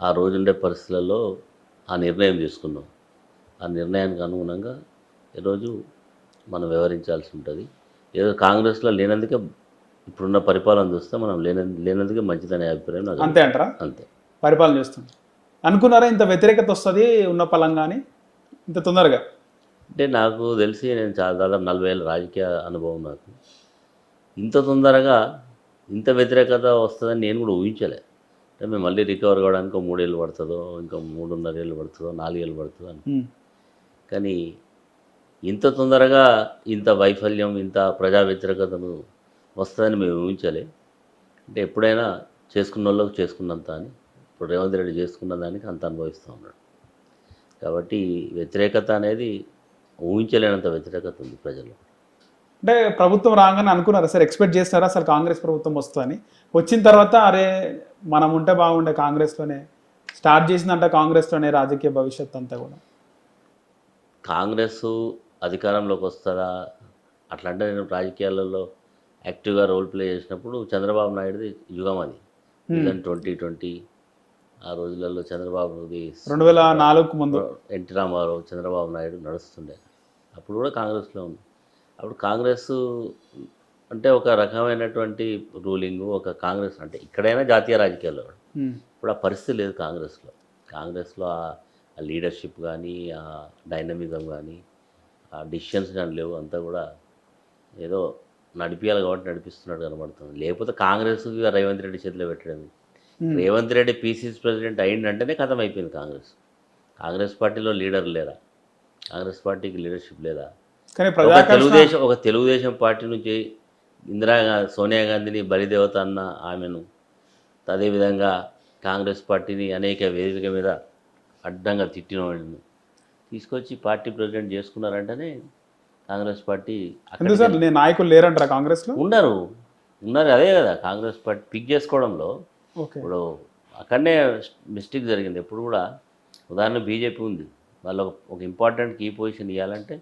ఆ రోజుండే పరిస్థితులలో ఆ నిర్ణయం తీసుకున్నాం. ఆ నిర్ణయానికి అనుగుణంగా ఈరోజు మనం వ్యవహరించాల్సి ఉంటుంది. ఏదో కాంగ్రెస్‌లో లేనందుకే ఇప్పుడున్న పరిపాలన చూస్తే మనం లేనందుకే మంచిదనే అభిప్రాయం నాకు. అంతే అంటారా? అంతే. పరిపాలన చేస్తుంది అనుకున్నారా ఇంత వ్యతిరేకత వస్తుంది ఉన్న పలంగాని ఇంత తొందరగా? అంటే నాకు తెలిసి నేను చాలా దాదాపు 40 ఏళ్ళ రాజకీయ అనుభవం నాకు. ఇంత తొందరగా ఇంత వ్యతిరేకత వస్తుందని నేను కూడా ఊహించలే. అంటే మేము మళ్ళీ రికవర్ కావడానికి 3 ఏళ్ళు పడుతుందో, ఇంకా 3.5 ఏళ్ళు పడుతుందో, 4 ఏళ్ళు పడుతుందో అని. కానీ ఇంత తొందరగా ఇంత వైఫల్యం, ఇంత ప్రజా వ్యతిరేకతను వస్తుందని మేము ఊహించలే. అంటే ఎప్పుడైనా చేసుకున్న వాళ్ళకు చేసుకున్నంత అని. ఇప్పుడు రేవంత్ రెడ్డి చేసుకున్న దానికి అంత అనుభవిస్తూ ఉన్నాడు. కాబట్టి వ్యతిరేకత అనేది ఊహించలేనంత వ్యతిరేకత ఉంది ప్రజల్లో. అంటే ప్రభుత్వం రాగానే అనుకున్నారా సార్, ఎక్స్పెక్ట్ చేస్తారా అసలు కాంగ్రెస్ ప్రభుత్వం వస్తుందని? వచ్చిన తర్వాత అరే మనం ఉంటే బాగుండే కాంగ్రెస్లోనే, స్టార్ట్ చేసిందంట కాంగ్రెస్లోనే రాజకీయ భవిష్యత్ అంతా కూడా. కాంగ్రెస్ అధికారంలోకి వస్తుందా అట్లా అంటే నేను రాజకీయాలలో యాక్టివ్గా రోల్ ప్లే చేసినప్పుడు చంద్రబాబు నాయుడుది యుగం అది. 2020 ఆ రోజులలో చంద్రబాబుది 2004 ముందు ఎన్టీ రామారావు, చంద్రబాబు నాయుడు నడుస్తుండే. అప్పుడు కూడా కాంగ్రెస్లో ఉంది. అప్పుడు కాంగ్రెస్ అంటే ఒక రకమైనటువంటి రూలింగ్, ఒక కాంగ్రెస్ అంటే ఇక్కడైనా జాతీయ రాజకీయాల్లో ఇప్పుడు ఆ పరిస్థితి లేదు కాంగ్రెస్లో ఆ లీడర్షిప్ కానీ, ఆ డైనమిజం కానీ, ఆ డిసిషన్స్ కానీ లేవు. అంతా కూడా ఏదో నడిపియాలి కాబట్టి నడిపిస్తున్నాడు కనబడుతుంది. లేకపోతే కాంగ్రెస్ రేవంత్ రెడ్డి చేతిలో పెట్టడం. రేవంత్ రెడ్డి పీసీసీ ప్రెసిడెంట్ అయిందంటేనే కథం అయిపోయింది కాంగ్రెస్ పార్టీలో లీడర్ లేరా? కాంగ్రెస్ పార్టీకి లీడర్షిప్ లేదా? కానీ ఒక తెలుగుదేశం పార్టీ నుంచి సోనియా గాంధీని బలిదేవత అన్న ఆమెను, అదేవిధంగా కాంగ్రెస్ పార్టీని అనేక వేదిక మీద అడ్డంగా తిట్టిన వాళ్ళని తీసుకొచ్చి పార్టీ ప్రెసిడెంట్ చేసుకున్నారంటేనే కాంగ్రెస్ పార్టీ. నాయకులు లేరంటారా కాంగ్రెస్లో? ఉన్నారు. అదే కదా కాంగ్రెస్ పార్టీ పిక్ చేసుకోవడంలో ఇప్పుడు అక్కడనే మిస్టేక్ జరిగింది. ఎప్పుడు కూడా ఉదాహరణ బీజేపీ ఉంది, వాళ్ళు ఒక ఇంపార్టెంట్ కీ పొజిషన్ ఇవ్వాలంటే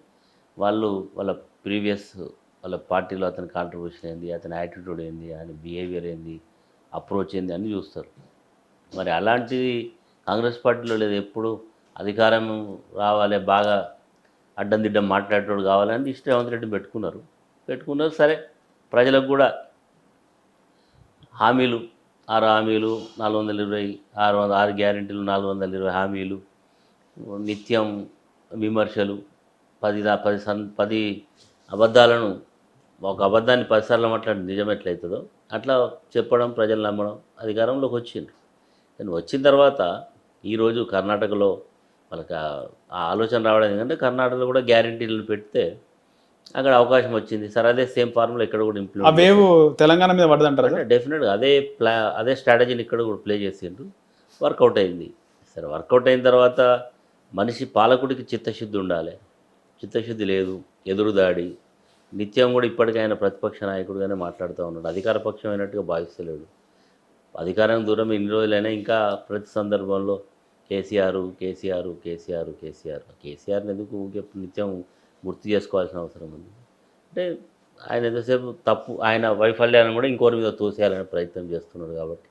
వాళ్ళ ప్రీవియస్ వాళ్ళ పార్టీలో అతని కాంట్రిబ్యూషన్ ఏంది, అతని యాటిట్యూడ్ ఏంది, ఆయన బిహేవియర్ ఏంది, అప్రోచ్ ఏంది అని చూస్తారు. మరి అలాంటిది కాంగ్రెస్ పార్టీలో లేదు. ఎప్పుడు అధికారం రావాలి, బాగా అడ్డం దిడ్డం మాట్లాడేటోడు కావాలని రేవంత్ రెడ్డిని పెట్టుకున్నారు. సరే, ప్రజలకు కూడా హామీలు, 6 హామీలు, 420, 6 గ్యారెంటీలు, 420 హామీలు, నిత్యం విమర్శలు, 10 అబద్ధాలను, ఒక అబద్ధాన్ని 10 సార్లు మాట్లాడి నిజం ఎట్లయితుందో అట్లా చెప్పడం, ప్రజలు నమ్మడం, అధికారంలోకి వచ్చిండ్రు. కానీ వచ్చిన తర్వాత ఈరోజు కర్ణాటకలో వాళ్ళకి ఆ ఆలోచన రావడం ఏంటంటే కర్ణాటకలో కూడా గ్యారెంటీలను పెడితే అక్కడ అవకాశం వచ్చింది. సరే, అదే సేమ్ ఫార్ములా ఇక్కడ కూడా ఇంప్లిమెంట్ తెలంగాణ మీద పడదంటారు. డెఫినెట్గా అదే స్ట్రాటజీని ఇక్కడ కూడా ప్లే చేసిండ్రు. వర్కౌట్ అయింది. సరే, వర్కౌట్ అయిన తర్వాత మనిషి పాలకుడికి చిత్తశుద్ధి ఉండాలి. చిత్తశుద్ధి లేదు, ఎదురుదాడి, నిత్యం కూడా ఇప్పటికైనా ప్రతిపక్ష నాయకుడుగానే మాట్లాడుతూ ఉన్నాడు. అధికార పక్షం అయినట్టుగా భావిస్తలేడు. అధికారం దూరం ఇన్ని రోజులైనా ఇంకా ప్రతి సందర్భంలో కేసీఆర్ని ఎందుకు నిత్యం గుర్తు చేసుకోవాల్సిన అవసరం ఉంది? అంటే ఆయన ఎంతసేపు తప్పు, ఆయన వైఫల్యాన్ని కూడా ఇంకోరి మీద తోసేయాలనే ప్రయత్నం చేస్తున్నాడు. కాబట్టి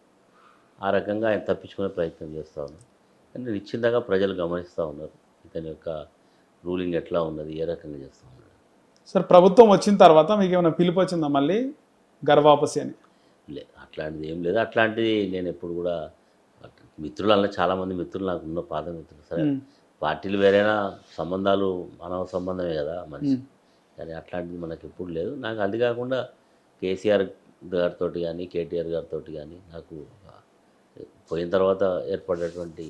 ఆ రకంగా ఆయన తప్పించుకునే ప్రయత్నం చేస్తూ ఉన్నారు. కానీ నిశ్చింతగా ప్రజలు గమనిస్తూ ఉన్నారు ఇతని యొక్క రూలింగ్ ఎట్లా ఉన్నది, ఏ రకంగా చేస్తూ ఉన్నాడు. సార్, ప్రభుత్వం వచ్చిన తర్వాత మీకు ఏమైనా పిలుపు వచ్చిందా మళ్ళీ గర్వాపసి అని? లేదు, అట్లాంటిది ఏం లేదు. అట్లాంటిది నేను ఎప్పుడు కూడా మిత్రులలో చాలామంది మిత్రులు నాకు ఉన్న పాత మిత్రులు. సరే, పార్టీలు వేరైనా సంబంధాలు మానవ సంబంధమే కదా మనిషి. కానీ అట్లాంటిది మనకు ఎప్పుడు లేదు. నాకు అది కాకుండా కేసీఆర్ గారితో కానీ, కేటీఆర్ గారితో కానీ నాకు పోయిన తర్వాత ఏర్పడేటువంటి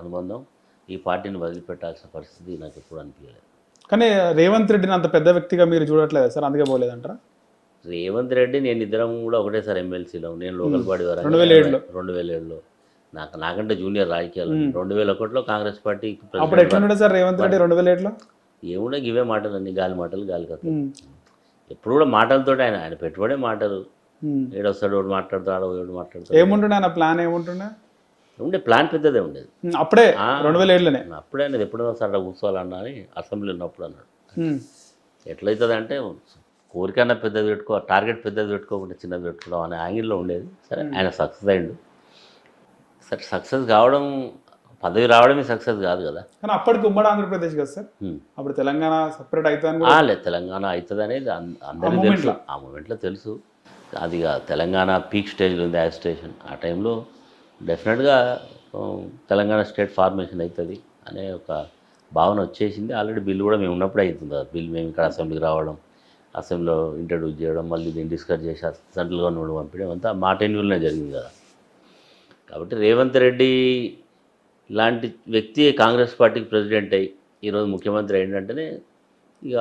అనుబంధం ఈ పార్టీని వదిలిపెట్టాల్సిన పరిస్థితి నాకు ఎప్పుడు అనిపించలేదు. కానీ రేవంత్ రెడ్డిని అంత పెద్ద వ్యక్తిగా మీరు చూడట్లేదు సార్, అందుకే పోలేదంటారా? రేవంత్ రెడ్డి నేను ఇద్దరం కూడా ఒకటేసారి ఎమ్మెల్సీలో, నేను లోకల్ బాడీ 2007లో నాకంటే జూనియర్ రాజకీయాలు. 2001లో కాంగ్రెస్ పార్టీ సార్ రేవంత్ రెడ్డి 2007లో ఏముండే ఇవే మాటలు, గాలి మాటలు, గాలి కథ. ఎప్పుడు కూడా మాటలతో ఆయన పెట్టుబడే మాటలు. ఏడొస్తాడు మాట్లాడతాడు, ఏడు మాట్లాడతాడు. ఏముంటుండే ఆయన ప్లాన్? ఉండే ప్లాన్ పెద్దదే ఉండేది అప్పుడే 2007లోనే. అప్పుడే అనేది ఎప్పుడైనా సరే కూర్చోవాలన్నా అని అసెంబ్లీ ఉన్నప్పుడు అన్నాడు. ఎట్లయితుంది అంటే కోరికన్నా పెద్దది టార్గెట్ పెద్దది పెట్టుకోకుండా చిన్నది పెట్టుకోవడం అనే యాంగిల్లో ఉండేది. సరే, ఆయన సక్సెస్ అయ్యిండు. సరే సక్సెస్ కావడం, పదవి రావడమే సక్సెస్ కాదు కదా. కానీ అప్పటికి ఉమ్మడి ఆంధ్రప్రదేశ్ కదా సార్, అప్పుడు తెలంగాణ సపరేట్ అవుతుందని కూడా లేదు, తెలంగాణ అవుతుంది అనేది అందరికీ ఆ తెలుసు. మూమెంట్లో. ఆ మూమెంట్లో తెలుసు. అది తెలంగాణ పీక్ స్టేజ్లో ఉంది యాజిటేషన్. ఆ టైంలో డెఫినెట్గా తెలంగాణ స్టేట్ ఫార్మేషన్ అవుతుంది అనే ఒక భావన వచ్చేసింది. ఆల్రెడీ బిల్లు కూడా మేము ఉన్నప్పుడే అవుతుంది కదా. బిల్ మేము ఇక్కడ అసెంబ్లీకి రావడం, అసెంబ్లీలో ఇంట్రడ్యూస్ చేయడం, మళ్ళీ దీన్ని డిస్కస్ చేసి సెంట్రల్ గవర్నమెంట్ పంపించడం అంతా మా టెన్యూర్లోనే జరిగింది కదా. కాబట్టి రేవంత్ రెడ్డి ఇలాంటి వ్యక్తి కాంగ్రెస్ పార్టీకి ప్రెసిడెంట్ అయ్యి ఈరోజు ముఖ్యమంత్రి ఏంటంటేనే ఇక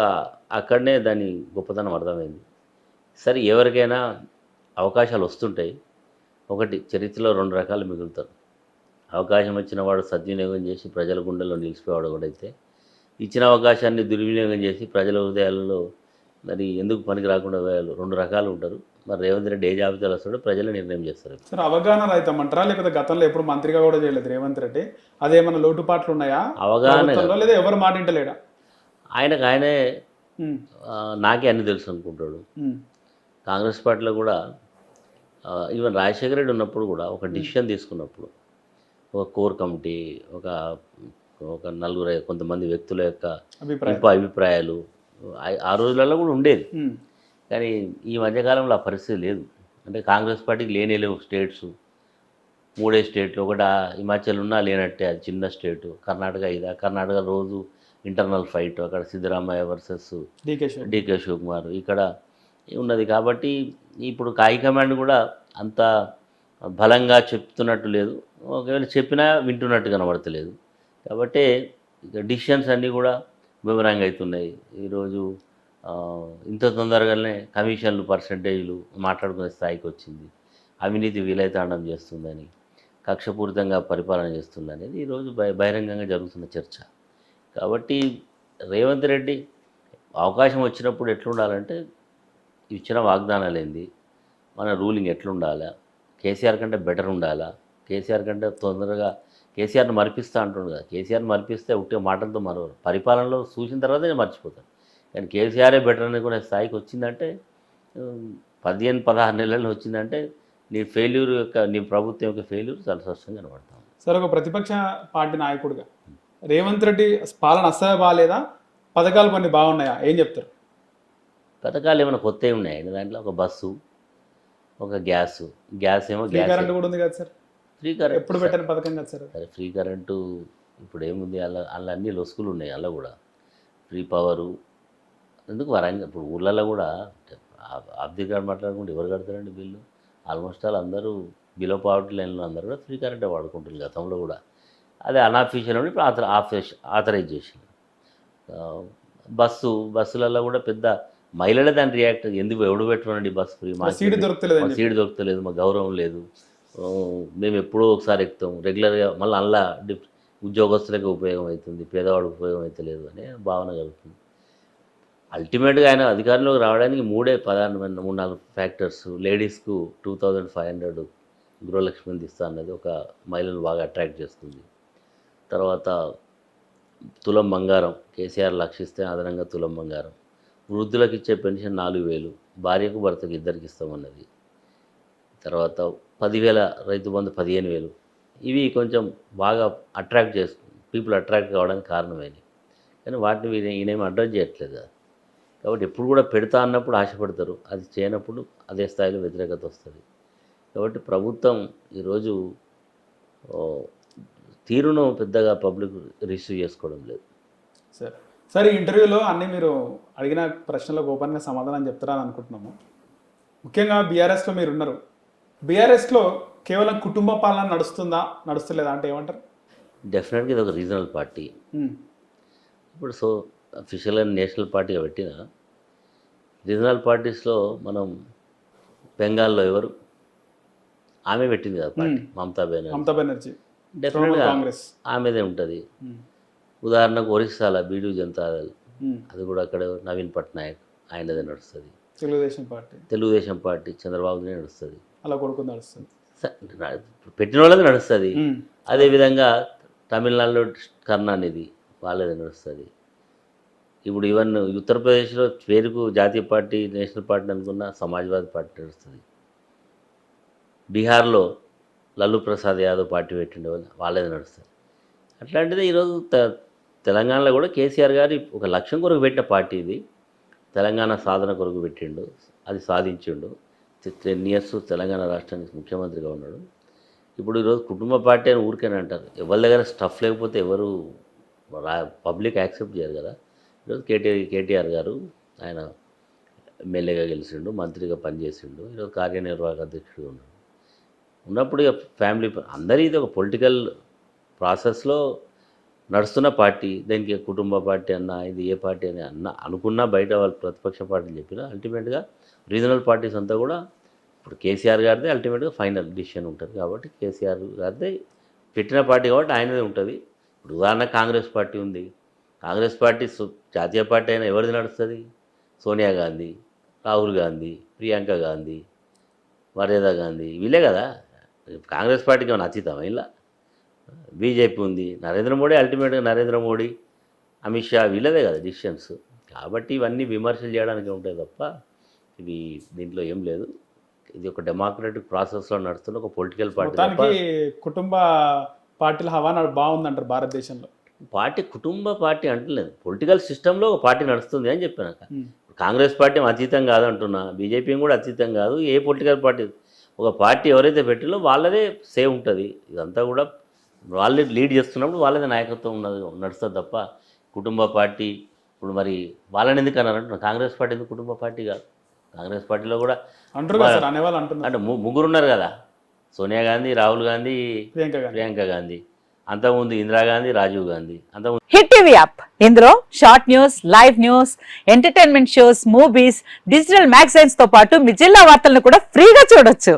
అక్కడనే దాని గొప్పతనం అర్థమైంది. సరే, ఎవరికైనా అవకాశాలు వస్తుంటాయి. ఒకటి, చరిత్రలో 2 రకాలు మిగులుతారు. అవకాశం వచ్చిన వాడు సద్వినియోగం చేసి ప్రజల గుండెల్లో నిలిచిపోయేవాడు ఒకడైతే, ఇచ్చిన అవకాశాన్ని దుర్వినియోగం చేసి ప్రజల హృదయాలలో మరి ఎందుకు పనికి రాకుండా పోయారు 2 రకాలు ఉంటారు. మరి రేవంత్ రెడ్డి ఏ జాబితాలో వస్తాడో ప్రజలు నిర్ణయం చేస్తారు. సార్ అవగాహన రహితం అంటారా, లేకపోతే గతంలో ఎప్పుడు మంత్రిగా కూడా చేయలేదు రేవంత్ రెడ్డి, అదేమన్నా లోటుపాట్లు ఉన్నాయా అవగాహన ప్రభుత్వంలో, లేదా ఎవరు మాట వింటలేడా? ఆయనే ఉమ్, నాకే అన్ని తెలుసు అనుకుంటాడు. ఉమ్, కాంగ్రెస్ పార్టీలో కూడా ఈవెన్ రాజశేఖర రెడ్డి ఉన్నప్పుడు కూడా ఒక డిసిషన్ తీసుకున్నప్పుడు ఒక కోర్ కమిటీ, ఒక ఒక నలుగురు కొంతమంది వ్యక్తుల యొక్క అభిప్రాయం. అభిప్రాయాలు ఆ రోజులలో కూడా ఉండేది. ఉమ్, కానీ ఈ మధ్యకాలంలో ఆ పరిస్థితి లేదు. అంటే కాంగ్రెస్ పార్టీకి లేవు స్టేట్స్, 3 స్టేట్లు. ఒకటి హిమాచల్ ఉన్నా లేనట్టే, అది చిన్న స్టేటు. కర్ణాటక కర్ణాటక రోజు ఇంటర్నల్ ఫైట్, అక్కడ సిద్ధరామయ్య వర్సెస్ డికే శివకుమార్ ఇక్కడ ఉన్నది. కాబట్టి ఇప్పుడు హైకమాండ్ కూడా అంత బలంగా చెప్తున్నట్టు లేదు, ఒకవేళ చెప్పినా వింటున్నట్టు కనబడతలేదు. కాబట్టి ఇక డిసిషన్స్ అన్నీ కూడా వివరంగా అవుతున్నాయి. ఈరోజు ఇంత తొందరగానే కమిషన్లు పర్సంటేజ్లు మాట్లాడుకునే స్థాయికి వచ్చింది. అవినీతి విలయతాండం చేస్తుందని, కక్షపూరితంగా పరిపాలన చేస్తుంది అనేది ఈరోజు బహిరంగంగా జరుగుతున్న చర్చ. కాబట్టి రేవంత్ రెడ్డి అవకాశం వచ్చినప్పుడు ఎట్లుండాలంటే, ఇచ్చిన వాగ్దానాలు ఏంది, మన రూలింగ్ ఎట్లుండాలా, కేసీఆర్ కంటే బెటర్ ఉండాలా, కేసీఆర్ కంటే తొందరగా కేసీఆర్ని మరిపిస్తా అంటుండు కదా. కేసీఆర్ని మరిపిస్తే ఒకటే మాటలతో మరొకరు పరిపాలనలో చూసిన తర్వాతే మర్చిపోతాను. కానీ కేసీఆరే బెటర్ అనుకునే స్థాయికి వచ్చిందంటే, 15-16 నెలల్లో వచ్చిందంటే నీ ప్రభుత్వం యొక్క ఫెయిల్యూర్ చాలా స్పష్టంగా కనబడతాం. సార్, ఒక ప్రతిపక్ష పార్టీ నాయకుడిగా రేవంత్ రెడ్డి పాలన అస్సలు బాగాలేదా, పథకాలు కొన్ని బాగున్నాయా, ఏం చెప్తారు? పథకాలు ఏమైనా కొత్తవి ఉన్నాయి దాంట్లో? ఒక బస్సు, ఒక గ్యాస్ ఏమో ఫ్రీ కరెంట్ కూడా ఉంది కదా సార్. ఫ్రీ కరెంట్ ఎప్పుడు పెట్టిన పథకం కదా సార్. సరే, ఫ్రీ కరెంటు ఇప్పుడు ఏముంది, అలా అన్ని లొసుకులు ఉన్నాయి. అలా కూడా ఫ్రీ పవరు ఎందుకు వరంగా ఇప్పుడు ఊళ్ళల్లో కూడా ఆర్థిక కార్డు మాట్లాడుకుంటే ఎవరు కడతారండి బిల్లు? ఆల్మోస్ట్ ఆల్ అందరూ బిలో పావర్టీ లైన్లో అందరూ కూడా ఫ్రీ కరెంటే వాడుకుంటారు. గతంలో కూడా అదే అన్అఫీషియల్ ఉండి ఇప్పుడు ఆథరైజ్ చేసింది. బస్సులలో కూడా పెద్ద మహిళలే దాని రియాక్ట్, ఎందుకు ఎవడు పెట్టుకోండి బస్సు ఫ్రీ, మా సీటు దొరుకుతలేదు, మా గౌరవం లేదు, మేము ఎప్పుడో ఒకసారి ఎక్కుతాం రెగ్యులర్గా, మళ్ళీ అలా ఉద్యోగస్తులకి ఉపయోగం అవుతుంది, పేదవాడికి ఉపయోగం అవుతలేదు అనే భావన కలుగుతుంది. అల్టిమేట్గా ఆయన అధికారంలోకి రావడానికి 3-4 ఫ్యాక్టర్స్. లేడీస్కు 2500 గృహలక్ష్మిని ఇస్తా అన్నది ఒక మహిళను బాగా అట్రాక్ట్ చేస్తుంది. తర్వాత తులం బంగారం, కేసీఆర్ లక్షిస్తే అదనంగా తులం బంగారం. వృద్ధులకు ఇచ్చే పెన్షన్ 4000, భార్యకు భర్తకు ఇద్దరికి ఇస్తామన్నది. తర్వాత 10,000 రైతు బంధు 15,000. ఇవి కొంచెం బాగా పీపుల్ అట్రాక్ట్ కావడానికి కారణమైనవి. కానీ వాటిని ఈయనేమి అడ్రస్ చేయట్లేదు. కాబట్టి ఎప్పుడు కూడా పెడతా అన్నప్పుడు ఆశపడతారు, అది చేయనప్పుడు అదే స్థాయిలో వ్యతిరేకత వస్తుంది. కాబట్టి ప్రభుత్వం ఈరోజు తీరును పెద్దగా పబ్లిక్ రిసీవ్ చేసుకోవడం లేదు. సార్, ఈ ఇంటర్వ్యూలో అన్నీ మీరు అడిగిన ప్రశ్నలకు ఓపెన్గా సమాధానం చెప్తారని అనుకుంటున్నాము. ముఖ్యంగా బీఆర్ఎస్లో మీరు ఉన్నారు. బీఆర్ఎస్లో కేవలం కుటుంబ పాలన నడుస్తలేదా అంటే ఏమంటారు? డెఫినెట్గా ఇది ఒక రీజనల్ పార్టీ. ఇప్పుడు అఫీషియల్ అండ్ నేషనల్ పార్టీగా పెట్టిన రీజనల్ పార్టీస్లో మనం బెంగాల్లో ఎవరు, ఆమె పెట్టింది కదా పార్టీ, మమతా బెనర్జీ. డెఫినెట్గా ఆమెదే ఉంటుంది. ఉదాహరణకు ఒరిస్సాలో బీజూ జనతాదళ్, అది కూడా అక్కడ నవీన్ పట్నాయక్ ఆయనదే నడుస్తుంది. తెలుగుదేశం పార్టీ చంద్రబాబుదే నడుస్తుంది. అలా కొడుకు నడుస్తుంది, పెట్టిన వాళ్ళది నడుస్తుంది. అదేవిధంగా తమిళనాడులో కరుణానిధి వాళ్ళదే నడుస్తుంది. ఇప్పుడు ఈవెన్ ఉత్తరప్రదేశ్లో పేరుకు జాతీయ పార్టీ నేషనల్ పార్టీ అనుకున్న సమాజ్వాదీ పార్టీ నడుస్తుంది. బీహార్లో లల్లు ప్రసాద్ యాదవ్ పార్టీ పెట్టిండే వాళ్ళేది నడుస్తుంది. అట్లాంటిదే ఈరోజు తెలంగాణలో కూడా కేసీఆర్ గారి ఒక లక్ష్యం కొరకు పెట్టిన పార్టీ ఇది. తెలంగాణ సాధన కొరకు పెట్టిండు, అది సాధించిండు. 10 years తెలంగాణ రాష్ట్రానికి ముఖ్యమంత్రిగా ఉన్నాడు. ఇప్పుడు ఈరోజు కుటుంబ పార్టీ అని ఊరికేనే అంటారు. ఎవరి దగ్గర స్టఫ్ లేకపోతే ఎవరు పబ్లిక్ యాక్సెప్ట్ చేయరు కదా. ఈరోజు కేటీఆర్ గారు ఆయన ఎమ్మెల్యేగా గెలిచిండు, మంత్రిగా పనిచేసిండు, ఈరోజు కార్యనిర్వాహక అధ్యక్షుడిగా ఉన్నాడు. ఉన్నప్పుడు ఇక ఫ్యామిలీ అందరి ఇది ఒక పొలిటికల్ ప్రాసెస్లో నడుస్తున్న పార్టీ. దానికి కుటుంబ పార్టీ అన్నా ఇది ఏ పార్టీ అని అనుకున్నా బయట వాళ్ళు ప్రతిపక్ష పార్టీలు చెప్పినా అల్టిమేట్గా రీజనల్ పార్టీస్ అంతా కూడా ఇప్పుడు కేసీఆర్ గారిదే అల్టిమేట్గా ఫైనల్ డిసిషన్ ఉంటుంది. కాబట్టి కేసీఆర్ గారిదే పెట్టిన పార్టీ కాబట్టి ఆయనదే ఉంటుంది. ఇప్పుడు ఉదాహరణ కాంగ్రెస్ పార్టీ ఉంది. కాంగ్రెస్ పార్టీ జాతీయ పార్టీ అయినా ఎవరిది నడుస్తుంది? సోనియా గాంధీ, రాహుల్ గాంధీ, ప్రియాంక గాంధీ, మర్యాద గాంధీ, వీళ్ళే కదా. కాంగ్రెస్ పార్టీకి ఏమైనా అతీతమా? ఇలా బీజేపీ ఉంది, నరేంద్ర మోడీ, అల్టిమేట్గా నరేంద్ర మోడీ, అమిత్ షా వీళ్ళదే కదా డిసిషన్స్. కాబట్టి ఇవన్నీ విమర్శలు చేయడానికి ఉంటాయి తప్ప ఇవి దీంట్లో ఏం లేదు. ఇది ఒక డెమోక్రటిక్ ప్రాసెస్లో నడుస్తున్న ఒక పొలిటికల్ పార్టీ. మొత్తానికి కుటుంబ పార్టీల హవా బాగుందంటారు భారతదేశంలో. పార్టీ కుటుంబ పార్టీ అంటలేదు, పొలిటికల్ సిస్టంలో ఒక పార్టీ నడుస్తుంది అని చెప్పాను. కాంగ్రెస్ పార్టీ అతీతం కాదు అంటున్నా, బీజేపీ కూడా అతీతం కాదు. ఏ పొలిటికల్ పార్టీ ఒక పార్టీ ఎవరైతే పెట్టిలో వాళ్ళదే సేవ్ ఉంటుంది. ఇదంతా కూడా వాళ్ళే లీడ్ చేస్తున్నప్పుడు వాళ్ళదే నాయకత్వం ఉన్నది నడుస్తుంది తప్ప కుటుంబ పార్టీ ఇప్పుడు మరి వాళ్ళని ఎందుకు అన్నారంటున్నా. కాంగ్రెస్ పార్టీ ఎందుకు కుటుంబ పార్టీ కాదు? కాంగ్రెస్ పార్టీలో కూడా అంటారు కదా సార్, అనేవాళ్ళు అంటున్నారు. అంటే ముగ్గురు ఉన్నారు కదా, సోనియా గాంధీ, రాహుల్ గాంధీ, ప్రియాంక గాంధీ. అంతకుముందు ఇందిరాగాంధీ, రాజీవ్ గాంధీ. అంతకుముందు హిట్ టీవీ యాప్, ఇందులో short news, live news, entertainment shows, movies, digital magazines తో పాటు మీ జిల్లా వార్తలను కూడా ఫ్రీగా చూడొచ్చు.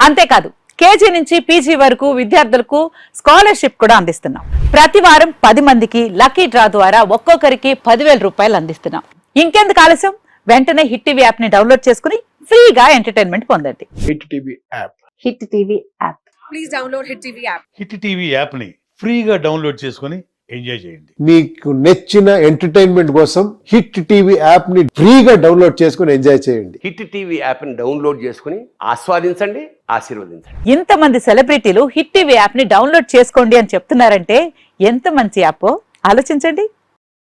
అంతేకాదు కేజీ నుంచి పీజీ వరకు విద్యార్థులకు స్కాలర్షిప్ కూడా అందిస్తున్నాం. ప్రతి వారం 10 మందికి లక్కీ డ్రా ద్వారా ఒక్కొక్కరికి 10,000 రూపాయలు అందిస్తున్నాం. ఇంకెందుకు ఆలస్యం, వెంటనే హిట్ టీవీ యాప్ ని డౌన్లోడ్ చేసుకుని ఫ్రీగా ఎంటర్టైన్మెంట్ పొందండి. Hit TV app. Hit TV app. Please download hit TV app. Hit TV app ని ఫ్రీగా డౌన్లోడ్ చేసుకొని ఎంజాయ్ చేయండి. మీకు నచ్చిన ఎంటర్టైన్మెంట్ కోసం హిట్ టీవీ యాప్ ని ఫ్రీగా డౌన్లోడ్ చేసుకొని ఎంజాయ్ చేయండి. హిట్ టీవీ యాప్ ని డౌన్లోడ్ చేసుకుని ఆస్వాదించండి, ఆశీర్వదించండి. ఇంతమంది సెలబ్రిటీలు హిట్ టీవీ యాప్ ని డౌన్లోడ్ చేసుకోండి అని చెప్తున్నారంటే ఎంత మంచి యాప్ ఆలోచించండి.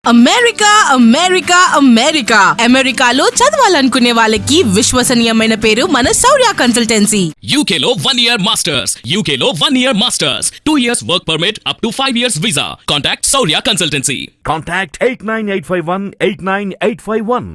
అమెరికా అమెరికా అమెరికా అమెరికాలో చదవాలనుకునే వాళ్ళకి విశ్వసనీయమైన పేరు మన శౌర్య కన్సల్టెన్సీ. UK లో 1 year masters. UK లో 1 year masters. 2 years work permit up to 5 years visa. Contact Saurya Consultancy. Contact 89851 89851.